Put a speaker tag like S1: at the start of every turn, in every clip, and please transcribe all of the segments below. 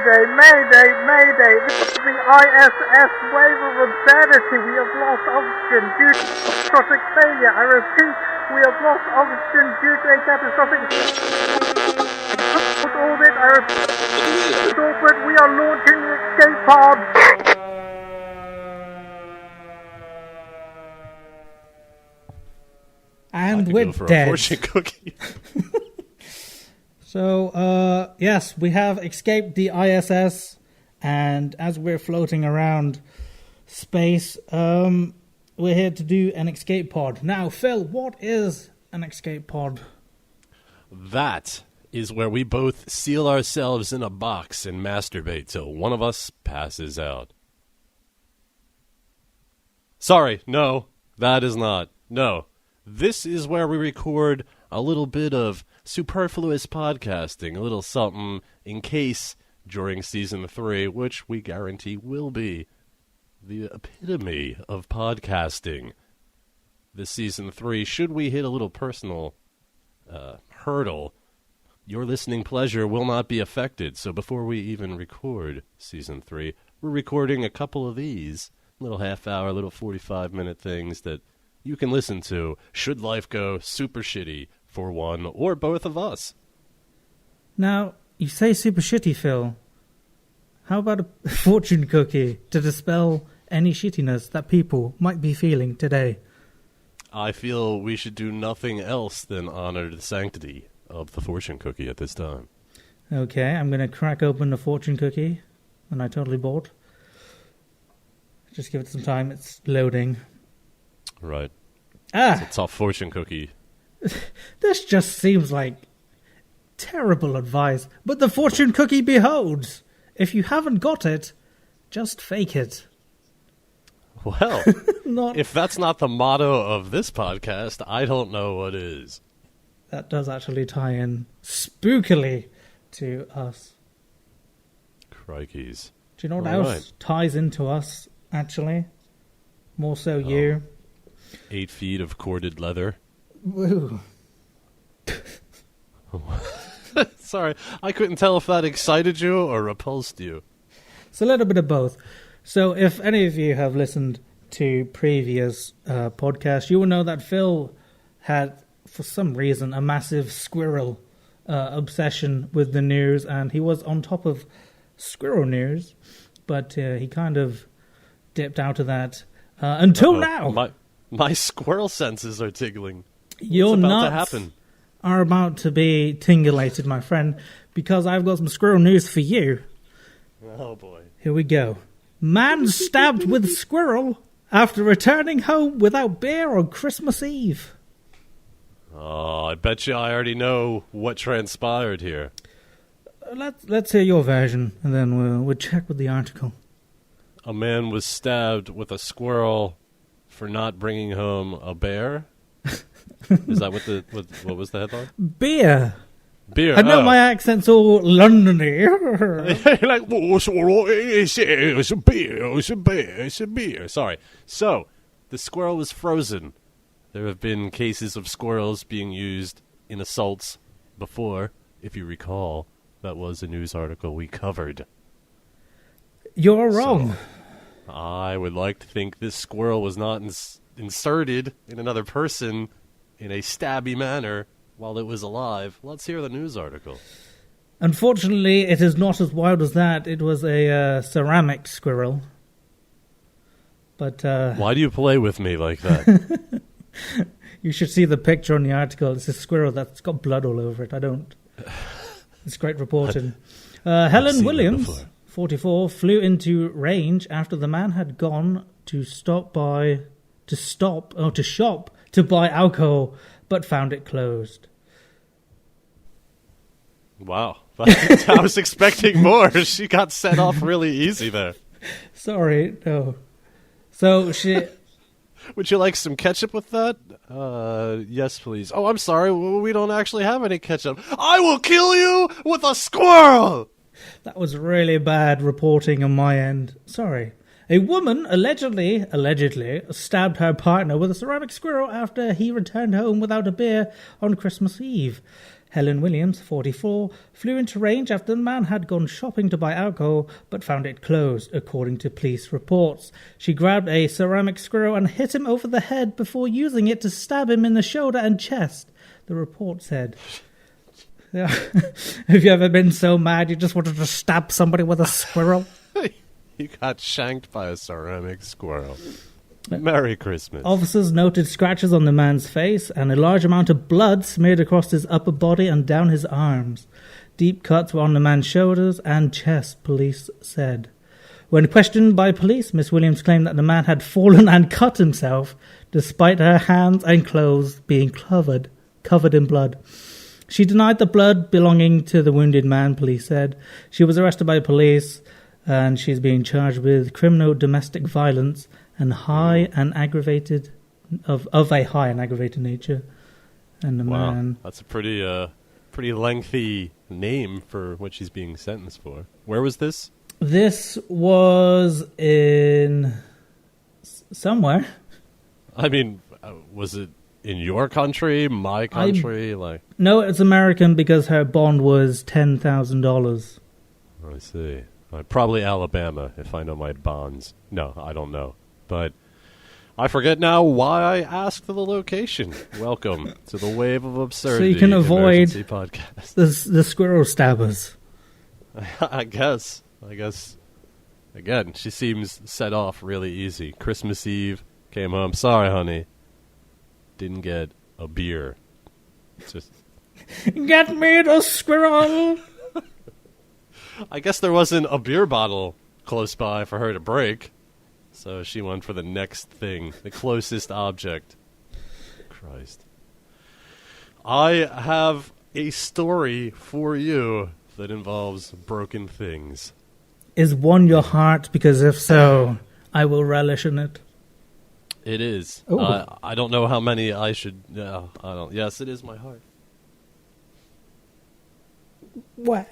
S1: Mayday, Mayday! This is the ISS wave of absurdity. We have lost oxygen due to catastrophic failure. I repeat, we have lost oxygen due to a catastrophic orbit. I repeat, orbit. We are launching the escape pod.
S2: And we're dead. A fortune cookie. So, yes, we have escaped the ISS, and as we're floating around space, we're here to do an escape pod. Now, Phil, what is an escape pod?
S3: That is where we both seal ourselves in a box and masturbate till one of us passes out. Sorry, no, that is not. No, this is where we record a little bit of superfluous podcasting, a little something in case during Season 3, which we guarantee will be the epitome of podcasting. This Season 3, should we hit a little personal hurdle, your listening pleasure will not be affected. So before we even record Season 3, we're recording a couple of these little half-hour, little 45-minute things that you can listen to should life go super shitty for one or both of us.
S2: Now, you say super shitty, Phil. How about a fortune cookie to dispel any shittiness that people might be feeling today?
S3: I feel we should do nothing else than honor the sanctity of the fortune cookie at this time.
S2: Okay, I'm going to crack open the fortune cookie, and I totally bought. Just give it some time, it's loading.
S3: Right. It's a tough fortune cookie.
S2: This just seems like terrible advice. But the fortune cookie beholds. If you haven't got it, just fake it.
S3: Well, if that's not the motto of this podcast, I don't know what is.
S2: That does actually tie in spookily to us.
S3: Crikeys.
S2: Do you know what else ties into us, actually? More so you.
S3: 8 feet of corded leather.
S2: Woo.
S3: Sorry, I couldn't tell if that excited you or repulsed you.
S2: It's a little bit of both. So if any of you have listened to previous podcasts, you will know that Phil had, for some reason, a massive squirrel obsession with the news, and he was on top of squirrel news, but he kind of dipped out of that until now.
S3: My squirrel senses are tingling.
S2: Your
S3: What's about
S2: nuts
S3: to happen?
S2: Are about to be tingulated, my friend, because I've got some squirrel news for you.
S3: Oh, boy.
S2: Here we go. Man stabbed with squirrel after returning home without beer on Christmas Eve.
S3: Oh, I bet you I already know what transpired here.
S2: Let's hear your version, and then we'll check with the article.
S3: A man was stabbed with a squirrel for not bringing home a bear? Is that what was the headline?
S2: Beer.
S3: Beer.
S2: I know my accent's all Londony.
S3: Like, it's a beer, it's a beer. Sorry. So, the squirrel was frozen. There have been cases of squirrels being used in assaults before, if you recall. That was a news article we covered.
S2: You're wrong.
S3: So, I would like to think this squirrel was not inserted in another person in a stabby manner while it was alive. Let's hear the news article.
S2: Unfortunately, it is not as wild as that. It was a ceramic squirrel. But
S3: why do you play with me like that?
S2: You should see the picture on the article. It's a squirrel that's got blood all over it. I don't. It's great reporting. Helen Williams, 44, flew into range after the man had gone to shop to buy alcohol, but found it closed.
S3: Wow. I was expecting more. She got set off really easy there.
S2: Sorry, no. So she...
S3: Would you like some ketchup with that? Yes, please. Oh, I'm sorry. We don't actually have any ketchup. I will kill you with a squirrel!
S2: That was really bad reporting on my end. Sorry. A woman allegedly stabbed her partner with a ceramic squirrel after he returned home without a beer on Christmas Eve. Helen Williams, 44, flew into range after the man had gone shopping to buy alcohol but found it closed, according to police reports. She grabbed a ceramic squirrel and hit him over the head before using it to stab him in the shoulder and chest, the report said. Yeah. Have you ever been so mad you just wanted to stab somebody with a squirrel?
S3: You got shanked by a ceramic squirrel. Merry Christmas.
S2: Officers noted scratches on the man's face and a large amount of blood smeared across his upper body and down his arms. Deep cuts were on the man's shoulders and chest, police said. When questioned by police, Miss Williams claimed that the man had fallen and cut himself, despite her hands and clothes being covered in blood. She denied the blood belonging to the wounded man, police said. She was arrested by police and she's being charged with criminal domestic violence and of a high and aggravated nature. And the man...
S3: That's a pretty lengthy name for what she's being sentenced for. Where was this?
S2: This was in... somewhere.
S3: I mean, was it in your country, my country?
S2: No, it's American because her bond was $10,000.
S3: I see. Probably Alabama, if I know my bonds. No, I don't know. But I forget now why I asked for the location. Welcome to the Wave of Absurdity.
S2: So you can avoid
S3: podcast.
S2: the squirrel stabbers.
S3: I guess. Again, she seems set off really easy. Christmas Eve, came home. Sorry, honey. Didn't get a beer. Just
S2: get me the squirrel!
S3: I guess there wasn't a beer bottle close by for her to break. So she went for the next thing, the closest object. Christ. I have a story for you that involves broken things.
S2: Is one your heart? Because if so, I will relish in it.
S3: It is.
S2: Ooh.
S3: I don't know how many I should... I don't. Yes, it is my heart.
S2: What?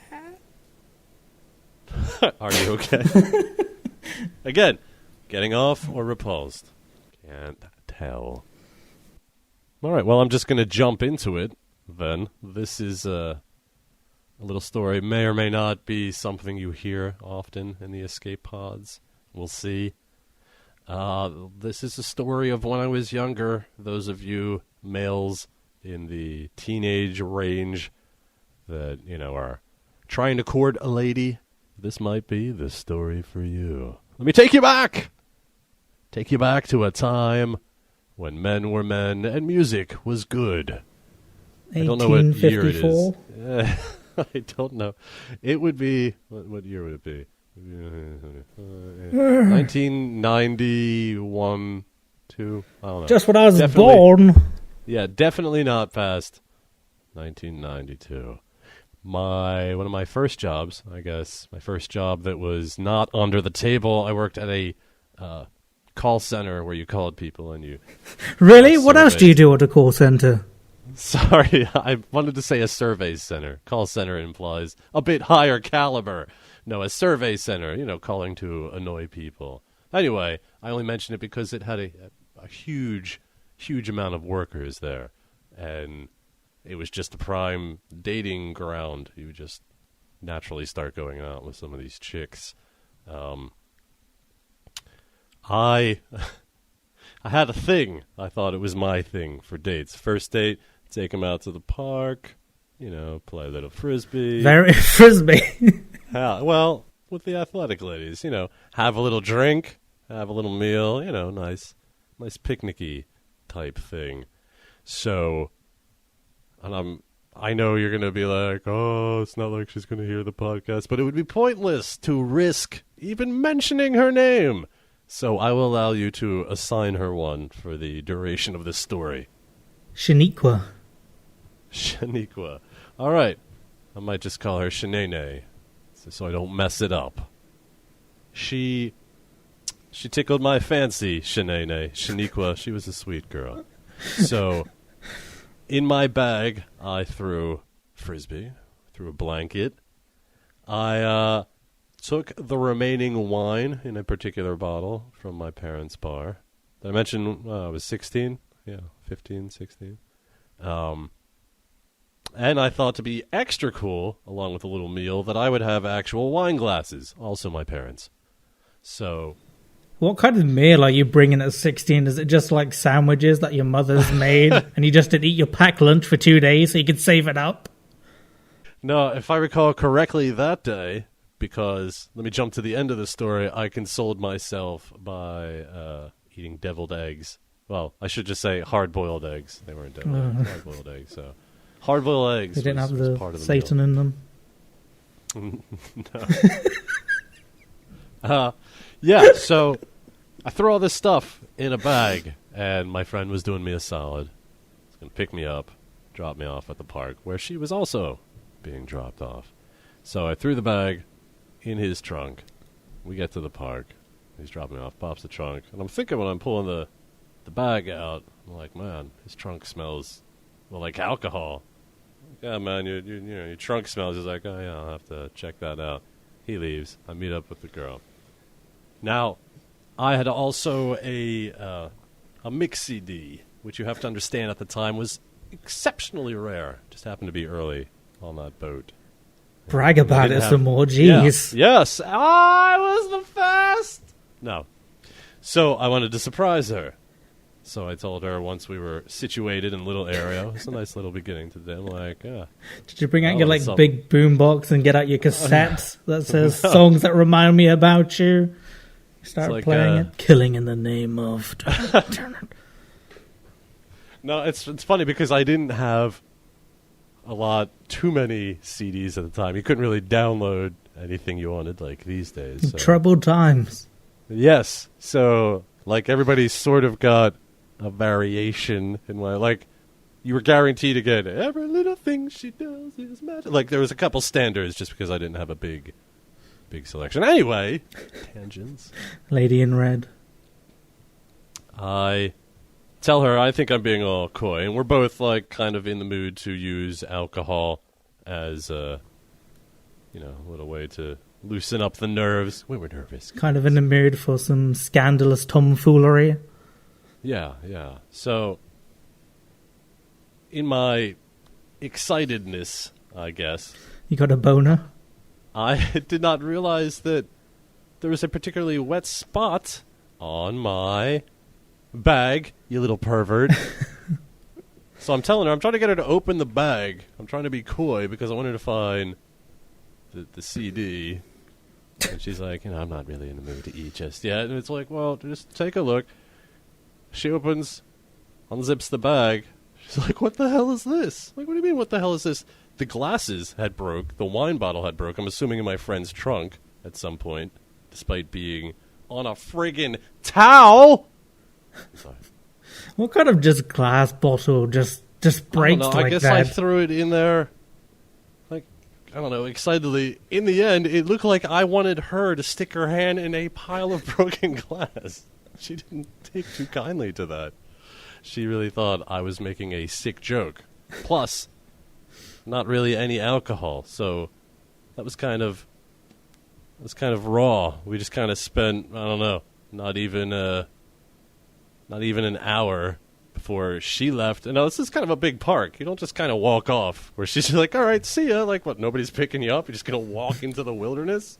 S3: Are you okay? Again, getting off or repulsed? Can't tell. All right, well, I'm just going to jump into it, then. This is a little story. May or may not be something you hear often in the escape pods. We'll see. This is a story of when I was younger. Those of you males in the teenage range that, are trying to court a lady, this might be the story for you. Let me take you back! Take you back to a time when men were men and music was good.
S2: 1854?
S3: I don't know what year it is. I don't know. It would be... What year would it be? 1991, 2, I don't know.
S2: Just when I was born.
S3: Yeah, definitely not past 1992. One of my first jobs, I guess, my first job that was not under the table, I worked at a call center where you called people and you...
S2: Really? What else do you do at a call center?
S3: Sorry, I wanted to say a survey center. Call center implies a bit higher caliber. No, a survey center, calling to annoy people. Anyway, I only mention it because it had a huge, huge amount of workers there. And it was just a prime dating ground. You would just naturally start going out with some of these chicks. I had a thing. I thought it was my thing for dates. First date, take them out to the park, play a little frisbee.
S2: Very frisbee.
S3: Well, with the athletic ladies, have a little drink, have a little meal, nice picnicky type thing. So, and I know you're going to be like, oh, it's not like she's going to hear the podcast, but it would be pointless to risk even mentioning her name. So I will allow you to assign her one for the duration of this story.
S2: Shaniqua.
S3: All right. I might just call her Shanae, so I don't mess it up. She tickled my fancy, Shaniqua. She was a sweet girl. So, in my bag, I threw frisbee, threw a blanket. I took the remaining wine in a particular bottle from my parents' bar. Did I mention I was 16? Yeah, 15, 16. And I thought to be extra cool, along with a little meal, that I would have actual wine glasses, also my parents. So...
S2: What kind of meal are you bringing at 16? Is it just like sandwiches that your mother's made and you just didn't eat your packed lunch for 2 days so you could save it up?
S3: No, if I recall correctly that day, because, let me jump to the end of the story, I consoled myself by eating deviled eggs. Well, I should just say hard-boiled eggs. They weren't deviled eggs, hard-boiled eggs. So, hard-boiled eggs
S2: They didn't
S3: was,
S2: have
S3: was
S2: the
S3: part of the
S2: Satan
S3: meal.
S2: in them.
S3: No. Yeah, so I throw all this stuff in a bag, and my friend was doing me a solid. He's going to pick me up, drop me off at the park, where she was also being dropped off. So I threw the bag in his trunk. We get to the park. He's dropping me off, pops the trunk. And I'm thinking when I'm pulling the bag out, I'm like, man, his trunk smells, well, like alcohol. Yeah, man, your trunk smells. He's like, oh, yeah, I'll have to check that out. He leaves. I meet up with the girl. Now, I had also a mix CD, which you have to understand at the time was exceptionally rare. Just happened to be early on that boat.
S2: Brag about it some more, jeez.
S3: Yes, I was the first. No. So I wanted to surprise her. So I told her once we were situated in a little area. It's a nice little beginning to the day. I'm like, yeah.
S2: Did you bring out your big boombox and get out your cassette that says songs that remind me about you? Start like, playing it. Killing in the name of...
S3: No, it's funny because I didn't have too many CDs at the time. You couldn't really download anything you wanted like these days. So.
S2: Troubled times.
S3: Yes. So, like, everybody sort of got a variation in my, like, you were guaranteed to get every little thing she does is magic. Like, there was a couple standards just because I didn't have a big selection. Anyway, tangents.
S2: Lady in red.
S3: I tell her I think I'm being all coy, and we're both, like, kind of in the mood to use alcohol as a little way to loosen up the nerves. We were nervous.
S2: Kind of in the mood for some scandalous tomfoolery.
S3: Yeah. So, in my excitedness, I guess...
S2: You got a boner?
S3: I did not realize that there was a particularly wet spot on my bag, you little pervert. So I'm telling her, I'm trying to get her to open the bag. I'm trying to be coy because I wanted to find the CD. And she's like, I'm not really in the mood to eat just yet. And it's like, well, just take a look. She opens, unzips the bag. She's like, what the hell is this? Like, what do you mean, what the hell is this? The glasses had broke. The wine bottle had broke. I'm assuming in my friend's trunk at some point, despite being on a friggin' towel.
S2: What kind of just glass bottle just breaks like that?
S3: I guess I threw it in there, like, I don't know, excitedly. In the end, it looked like I wanted her to stick her hand in a pile of broken glass. She didn't take too kindly to that. She really thought I was making a sick joke. Plus, not really any alcohol, so that was kind of raw. We just kind of spent, I don't know, not even an hour before she left. And this is kind of a big park. You don't just kind of walk off where she's like, all right, see ya. Like, what, nobody's picking you up? You're just going to walk into the wilderness?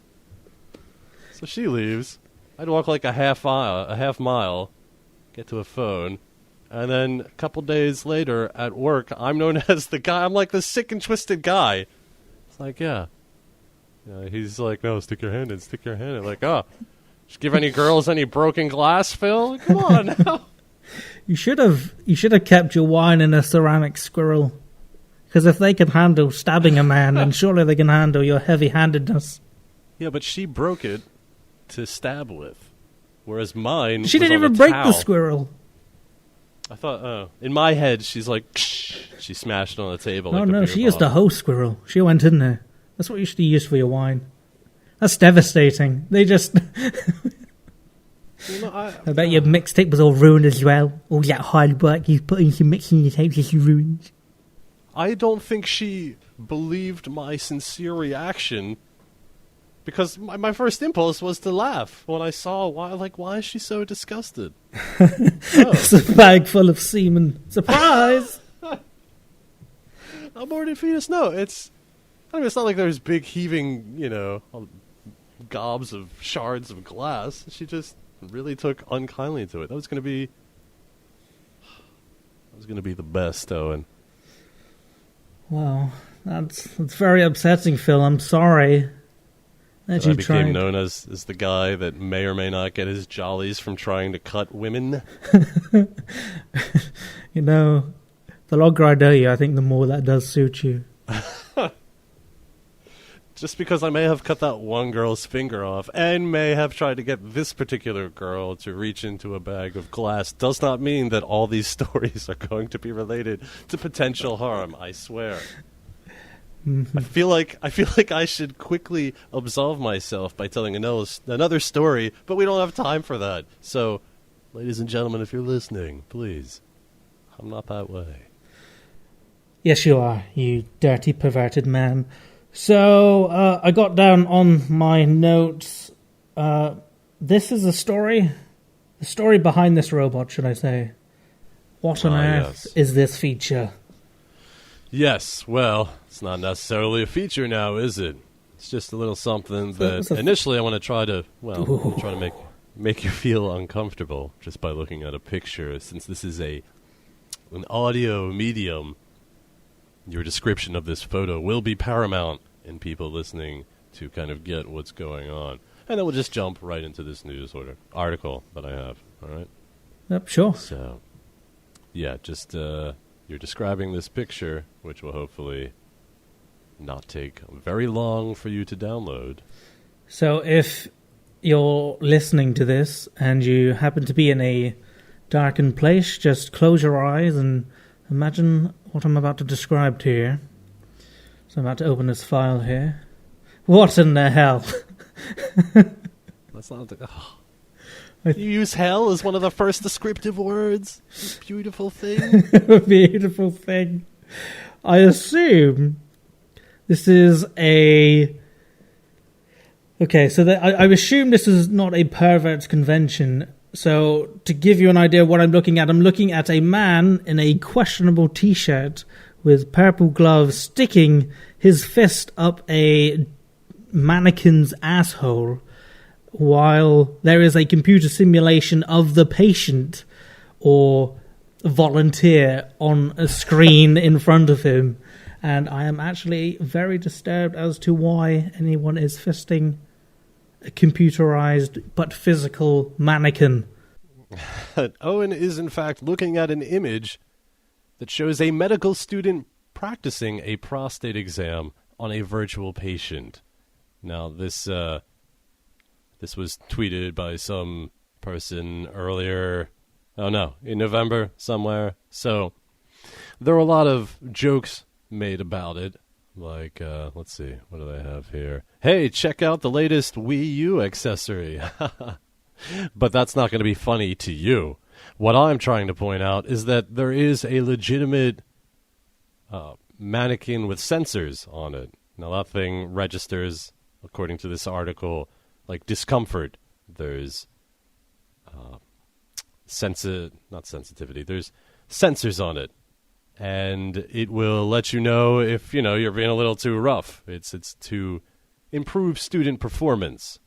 S3: So she leaves. I'd walk like a half mile, get to a phone. And then a couple days later at work, I'm known as the guy. I'm like the sick and twisted guy. It's like, yeah. He's like, no, stick your hand in. Like, just give any girls any broken glass, Phil? Like, come on now. You should have
S2: kept your wine in a ceramic squirrel. Because if they can handle stabbing a man, then surely they can handle your heavy-handedness.
S3: Yeah, but she broke it to stab with. Whereas mine
S2: She
S3: was
S2: didn't even break the squirrel.
S3: I thought, in my head, she's like, she smashed it on the table.
S2: Oh,
S3: like
S2: no, she used the whole squirrel. She went in there. That's what you should use for your wine. That's devastating. They just... I bet your mixtape was all ruined as well. All that hard work you put into mixing your tapes is ruined.
S3: I don't think she believed my sincere reaction because my first impulse was to laugh when I saw why is she so disgusted?
S2: It's a bag full of semen. Surprise!
S3: Aborted fetus? No, it's not like there's big heaving, gobs of shards of glass. She just really took unkindly to it. That was going to be the best, Owen.
S2: Well, that's very upsetting, Phil. I'm sorry that
S3: I
S2: you
S3: became
S2: tried.
S3: known as the guy that may or may not get his jollies from trying to cut women.
S2: The longer I know you, I think the more that does suit you.
S3: Just because I may have cut that one girl's finger off and may have tried to get this particular girl to reach into a bag of glass does not mean that all these stories are going to be related to potential harm, I swear.
S2: Mm-hmm.
S3: I feel like I should quickly absolve myself by telling another story, but we don't have time for that. So, ladies and gentlemen, if you're listening, please, I'm not that way.
S2: Yes, you are, you dirty, perverted man. So, I got down on my notes. This is the story behind this robot, should I say. What on earth is this feature?
S3: Yes, well, it's not necessarily a feature now, is it? It's just a little something that initially I want to try to make you feel uncomfortable just by looking at a picture. Since this is an audio medium, your description of this photo will be paramount in people listening to kind of get what's going on. And then we'll just jump right into this news article that I have, all right?
S2: Yep, sure.
S3: So, yeah, just you're describing this picture, which will hopefully not take very long for you to download.
S2: So if you're listening to this and you happen to be in a darkened place, just close your eyes and imagine what I'm about to describe to you. So I'm about to open this file here. What in the hell?
S3: That's not... You use hell as one of the first descriptive words? Beautiful thing.
S2: A beautiful thing. I assume this is a... Okay, so I assume this is not a pervert's convention. So to give you an idea of what I'm looking at a man in a questionable t-shirt with purple gloves sticking his fist up a mannequin's asshole while there is a computer simulation of the patient or volunteer on a screen in front of him. And I am actually very disturbed as to why anyone is fisting a computerized but physical mannequin.
S3: Owen is in fact looking at an image that shows a medical student practicing a prostate exam on a virtual patient. Now, this was tweeted by some person earlier, in November somewhere. So there were a lot of jokes made about it. Like, let's see, what do they have here? Hey, check out the latest Wii U accessory. But that's not going to be funny to you. What I'm trying to point out is that there is a legitimate mannequin with sensors on it. Now, that thing registers, according to this article, like discomfort. There's not sensitivity. There's sensors on it. And it will let you know if, you're being a little too rough. It's to improve student performance.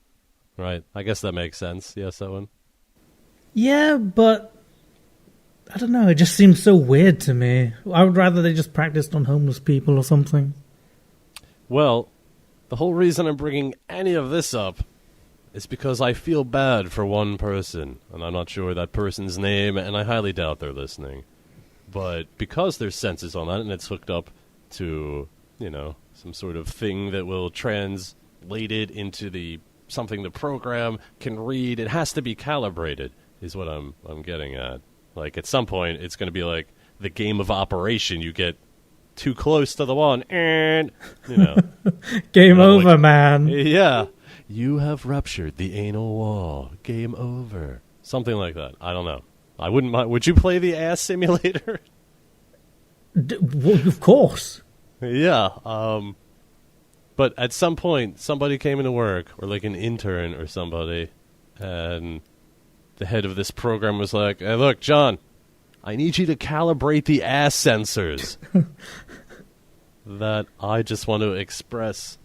S3: Right? I guess that makes sense. Yes, Owen?
S2: Yeah, but I don't know. It just seems so weird to me. I would rather they just practiced on homeless people or something.
S3: Well, the whole reason I'm bringing any of this up is because I feel bad for one person, and I'm not sure that person's name, and I highly doubt they're listening. But because there's sensors on that, and it's hooked up to, some sort of thing that will translate it into something the program can read, it has to be calibrated, is what I'm getting at. Like, at some point, it's going to be like the game of Operation. You get too close to the one, and,
S2: Game over, man.
S3: Yeah. You have ruptured the anal wall. Game over. Something like that. I don't know. I wouldn't mind. Would you play the ass simulator?
S2: Well, of course.
S3: Yeah. But at some point, somebody came into work, or like an intern or somebody, and the head of this program was like, hey, look, John, I need you to calibrate the ass sensors. that I just want to express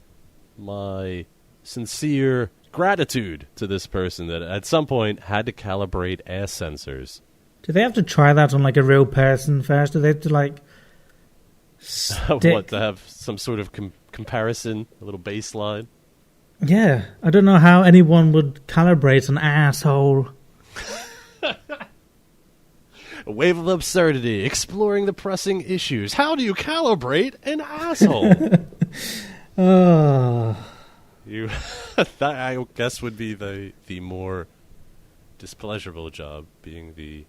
S3: my sincere gratitude to this person that at some point had to calibrate ass sensors.
S2: Do they have to try that on like a real person first? Do they have to like
S3: What, to have some sort of comparison, a little baseline?
S2: Yeah, I don't know how anyone would calibrate an asshole.
S3: A wave of absurdity, exploring the pressing issues. How do you calibrate an asshole? You, that I guess would be the more displeasurable job, being the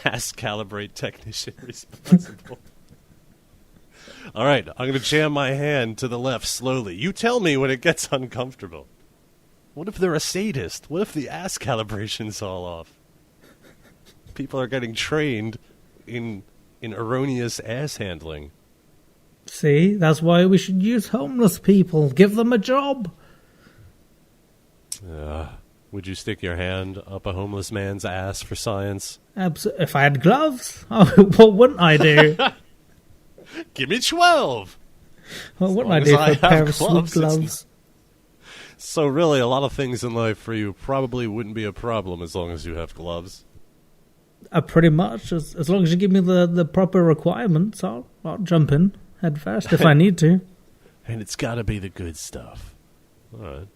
S3: ass calibrate technician responsible. All right, I'm going to jam my hand to the left slowly. You tell me when it gets uncomfortable. What if they're a sadist? What if the ass calibration's all off? People are getting trained in erroneous ass handling.
S2: See, that's why we should use homeless people. Give them a job.
S3: Would you stick your hand up a homeless man's ass for science?
S2: If I had gloves, what wouldn't I do?
S3: Give me 12!
S2: What wouldn't I do for a pair of swoop gloves?
S3: So really, a lot of things in life for you probably wouldn't be a problem as long as you have gloves.
S2: Pretty much. As long as you give me the proper requirements, I'll jump in head first if I need to.
S3: And it's got to be the good stuff. All right.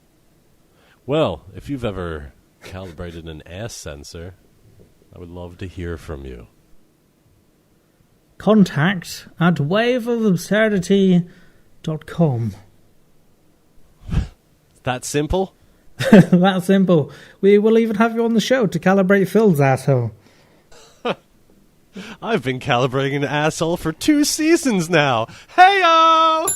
S3: Well, if you've ever calibrated an ass sensor, I would love to hear from you.
S2: Contact at waveofabsurdity.com.
S3: That simple?
S2: That simple. We will even have you on the show to calibrate Phil's asshole.
S3: I've been calibrating an asshole for 2 seasons now. Hey-o!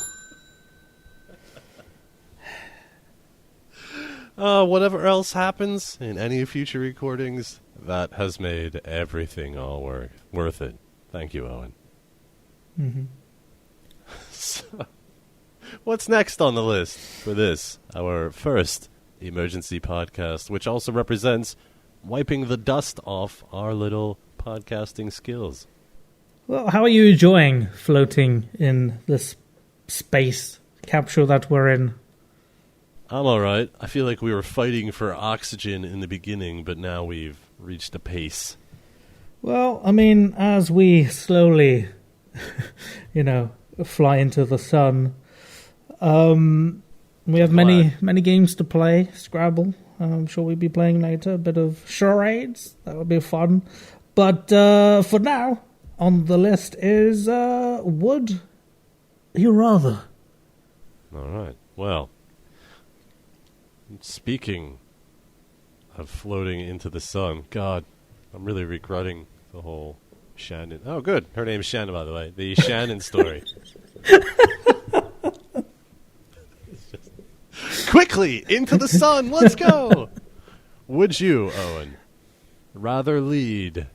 S3: Whatever else happens in any future recordings, that has made everything all worth it. Thank you, Owen.
S2: Mm-hmm.
S3: So, what's next on the list for this, our first emergency podcast, which also represents wiping the dust off our little podcasting skills?
S2: Well, how are you enjoying floating in this space capsule that we're in?
S3: I'm alright. I feel like we were fighting for oxygen in the beginning, but now we've reached a pace.
S2: Well, I mean, as we slowly, fly into the sun, we have many games to play. Scrabble, I'm sure we'll be playing later. A bit of charades, that would be fun. But for now, on the list is Would You Rather.
S3: Alright, well, speaking of floating into the sun, God, I'm really regretting the whole Shannon. Oh, good. Her name's Shannon, by the way. The Shannon story. Quickly, into the sun. Let's go. Would you, Owen, rather lead,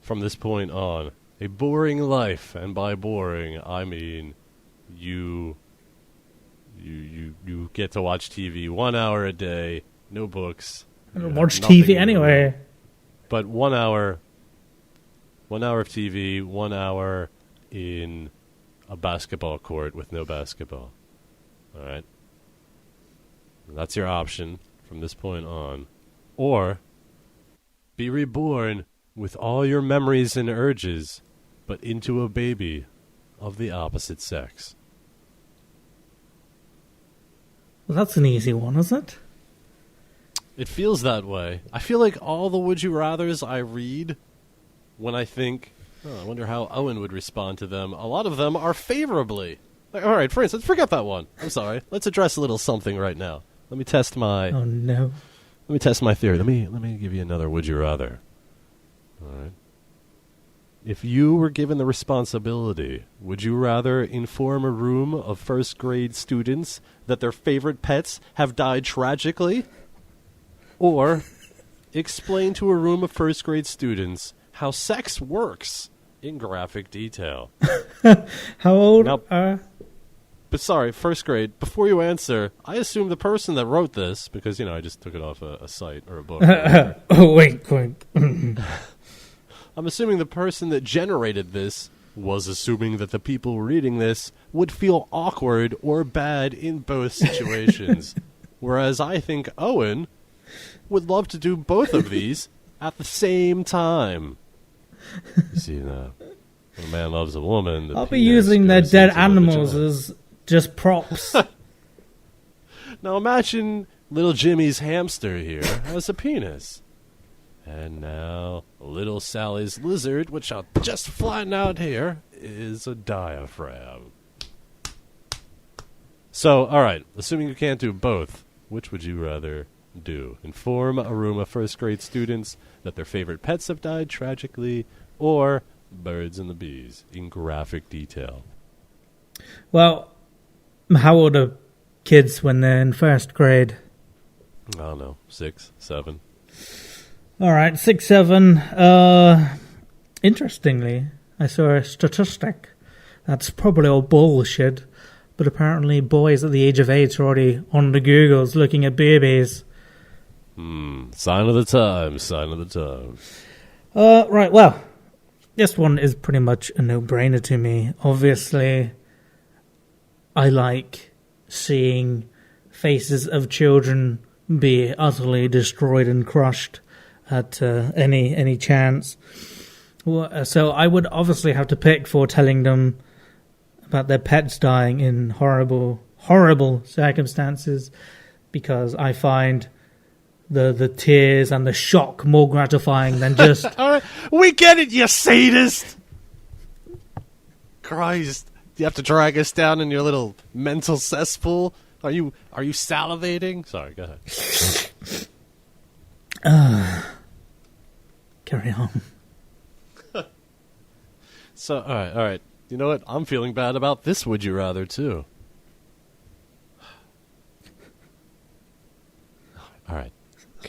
S3: from this point on, a boring life? And by boring, I mean you get to watch TV 1 hour a day, no books.
S2: I don't watch TV anyway.
S3: But 1 hour of TV, 1 hour in a basketball court with no basketball. All right? That's your option from this point on. Or be reborn with all your memories and urges, but into a baby of the opposite sex.
S2: Well, that's an easy one, isn't it?
S3: It feels that way. I feel like all the Would You Rathers I read, when I think, I wonder how Owen would respond to them, a lot of them are favorably. Like, all right, for instance, forget that one. I'm sorry. Let's address a little something right now. Let me test my...
S2: Oh, no.
S3: Let me test my theory. Let me give you another Would You Rather. All right. If you were given the responsibility, would you rather inform a room of first-grade students that their favorite pets have died tragically? Or explain to a room of first-grade students how sex works in graphic detail?
S2: How old
S3: now,
S2: are...
S3: But sorry, first grade, before you answer, I assume the person that wrote this, because, I just took it off a site or a book.
S2: Oh, wait, quick.
S3: I'm assuming the person that generated this was assuming that the people reading this would feel awkward or bad in both situations. Whereas I think Owen would love to do both of these at the same time. You see, when a man loves a woman,
S2: I'll be using their dead animals as just props.
S3: Now imagine little Jimmy's hamster here has a penis. And now little Sally's lizard, which I'll just flatten out here, is a diaphragm. So, alright, assuming you can't do both, which would you rather do? Inform a room of first-grade students that their favorite pets have died tragically, or birds and the bees in graphic detail?
S2: Well, how old are kids when they're in first grade?
S3: I don't know, 6, 7.
S2: All right, 6, 7. Interestingly, I saw a statistic that's probably all bullshit, but apparently boys at the age of 8 are already on the Googles looking at babies.
S3: Sign of the times, sign of the times.
S2: Right, well, this one is pretty much a no-brainer to me. Obviously, I like seeing faces of children be utterly destroyed and crushed at any chance. So I would obviously have to pick for telling them about their pets dying in horrible, horrible circumstances, because I find the tears and the shock more gratifying than just...
S3: All right, we get it, you sadist! Christ, you have to drag us down in your little mental cesspool? Are you salivating? Sorry, go ahead.
S2: Carry on.
S3: So, all right. You know what? I'm feeling bad about this Would You Rather, too. All right.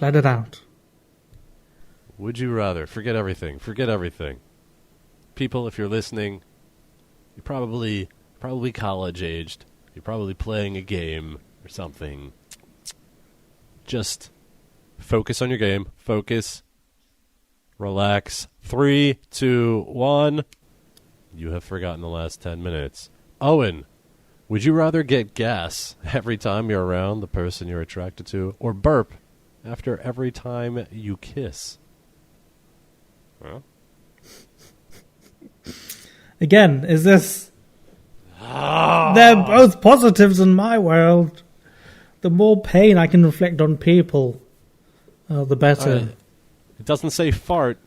S2: Let it out.
S3: Would you rather? Forget everything. People, if you're listening, you're probably college-aged. You're probably playing a game or something. Just focus on your game. Focus. Relax. 3, 2, 1. You have forgotten the last 10 minutes. Owen, would you rather get gas every time you're around the person you're attracted to, or burp after every time you kiss? Huh?
S2: Again, is this... They're both positives in my world. The more pain I can inflict on people, the better.
S3: It doesn't say fart.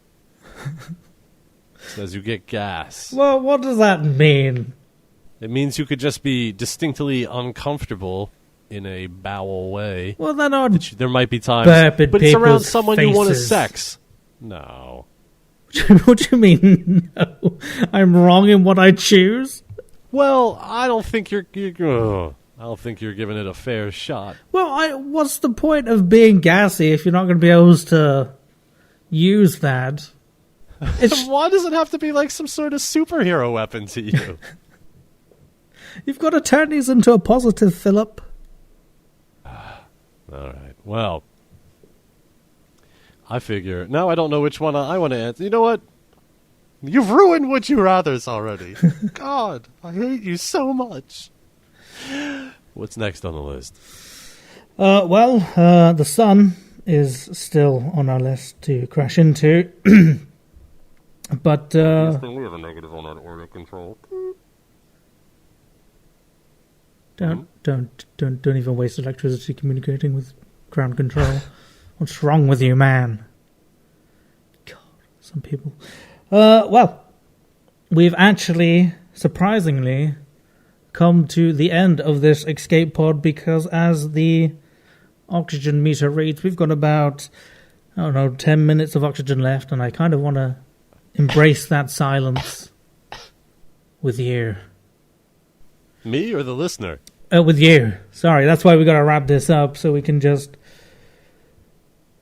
S3: It says you get gas.
S2: Well, what does that mean?
S3: It means you could just be distinctly uncomfortable in a bowel way.
S2: Well, then I'd
S3: there might be times,
S2: burp at
S3: but it's around
S2: people's
S3: someone you want to
S2: faces.
S3: sex. No.
S2: What do you mean? No, I'm wrong in what I choose.
S3: Well, I don't think you're I don't think you're giving it a fair shot.
S2: Well, what's the point of being gassy if you're not going to be able to use that?
S3: Why does it have to be like some sort of superhero weapon to you?
S2: You've got to turn these into a positive, Philip.
S3: All right. Well, I figure now I don't know which one I want to answer. You know what? You've ruined Would You Rathers already. God, I hate you so much. What's next on the list?
S2: The sun is still on our list to crash into. But
S3: We have a negative on our order control.
S2: don't even waste electricity communicating with ground control. What's wrong with you, man? God, some people. We've actually, surprisingly, come to the end of this escape pod, because as the oxygen meter reads, we've got about, 10 minutes of oxygen left, and I kind of want to embrace that silence with you.
S3: Me or the listener?
S2: With you. Sorry, that's why we got to wrap this up, so we can just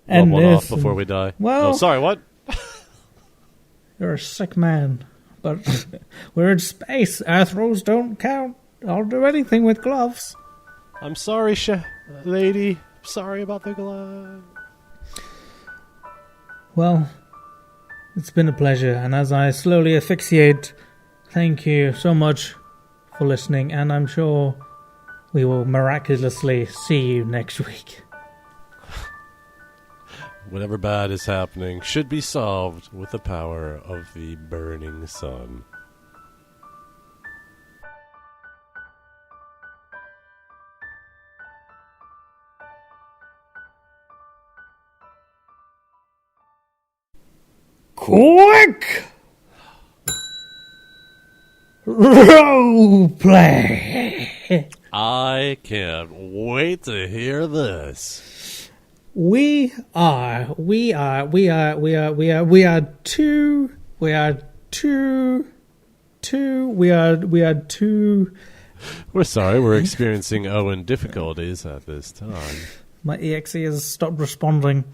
S2: end
S3: one
S2: this.
S3: off before we die.
S2: Well,
S3: sorry, what?
S2: You're a sick man, but we're in space. Earth rules don't count. I'll do anything with gloves.
S3: I'm sorry, lady. Sorry about the glove.
S2: Well, it's been a pleasure, and as I slowly asphyxiate thank you so much for listening, and I'm sure we will miraculously see you next week.
S3: Whatever bad is happening should be solved with the power of the burning sun.
S2: Quick! Roleplay!
S3: I can't wait to hear this.
S2: We are two.
S3: We're sorry, we're experiencing Owen difficulties at this time.
S2: My EXE has stopped responding.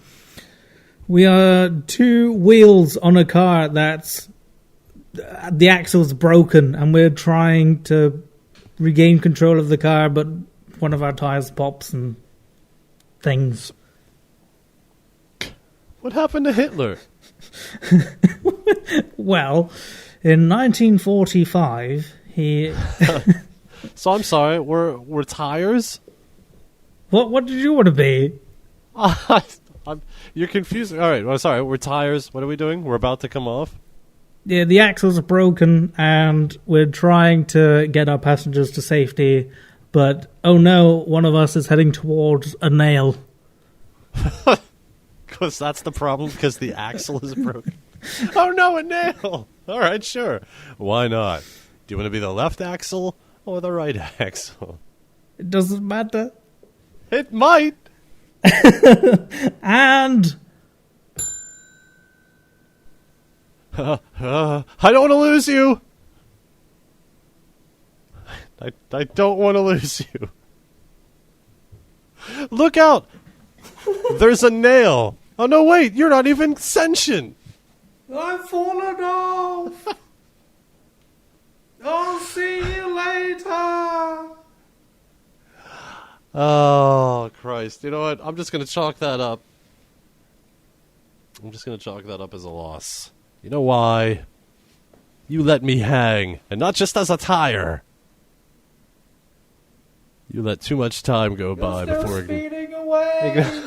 S2: We are two wheels on a car that's... the axle's broken, and we're trying to regain control of the car, but one of our tires pops and things.
S3: What happened to Hitler?
S2: Well, in 1945, he...
S3: So I'm sorry, we're tires?
S2: What did you want to be?
S3: You're confusing. All right, well, sorry, we're tires. What are we doing? We're about to come off?
S2: Yeah, the axles are broken, and we're trying to get our passengers to safety, but oh no, one of us is heading towards a nail.
S3: Because that's the problem, because the axle is broken. Oh no, a nail! All right, sure. Why not? Do you want to be the left axle or the right axle?
S2: It doesn't matter.
S3: It might!
S2: And...
S3: I don't want to lose you! I don't want to lose you. Look out! There's a nail! Oh no, wait, you're not even sentient!
S2: I've fallen off! I'll see you later!
S3: Oh, Christ. You know what? I'm just going to chalk that up. I'm just going to chalk that up as a loss. You know why? You let me hang, and not just as a tire. You let too much time go by before
S2: speeding away.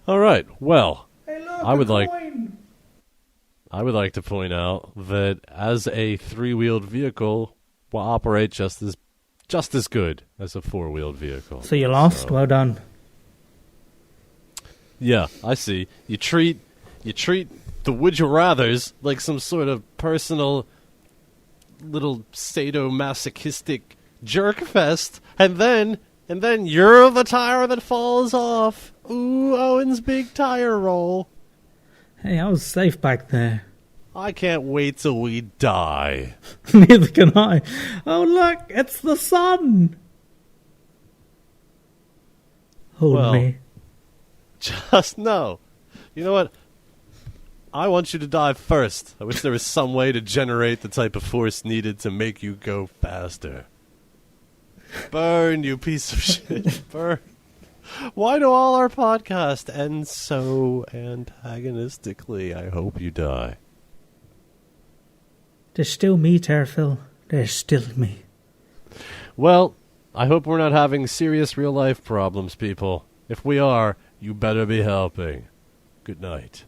S3: All right. Well,
S2: Hey, look,
S3: I would
S2: like
S3: to point out that as a three-wheeled vehicle will operate just as good as a four-wheeled vehicle.
S2: So you lost? Well done.
S3: Yeah, I see. You treat the would you rathers like some sort of personal little sadomasochistic jerk fest, and then you're the tire that falls off. Ooh, Owen's big tire roll.
S2: Hey, I was safe back there.
S3: I can't wait till we die.
S2: Neither can I. Oh, look, it's the sun. Hold me.
S3: Just no. You know what? I want you to die first. I wish there was some way to generate the type of force needed to make you go faster. Burn, you piece of shit. Burn. Why do all our podcasts end so antagonistically? I hope you die.
S2: There's still me, Terfil. There's still me.
S3: Well, I hope we're not having serious real-life problems, people. If we are, you better be helping. Good night.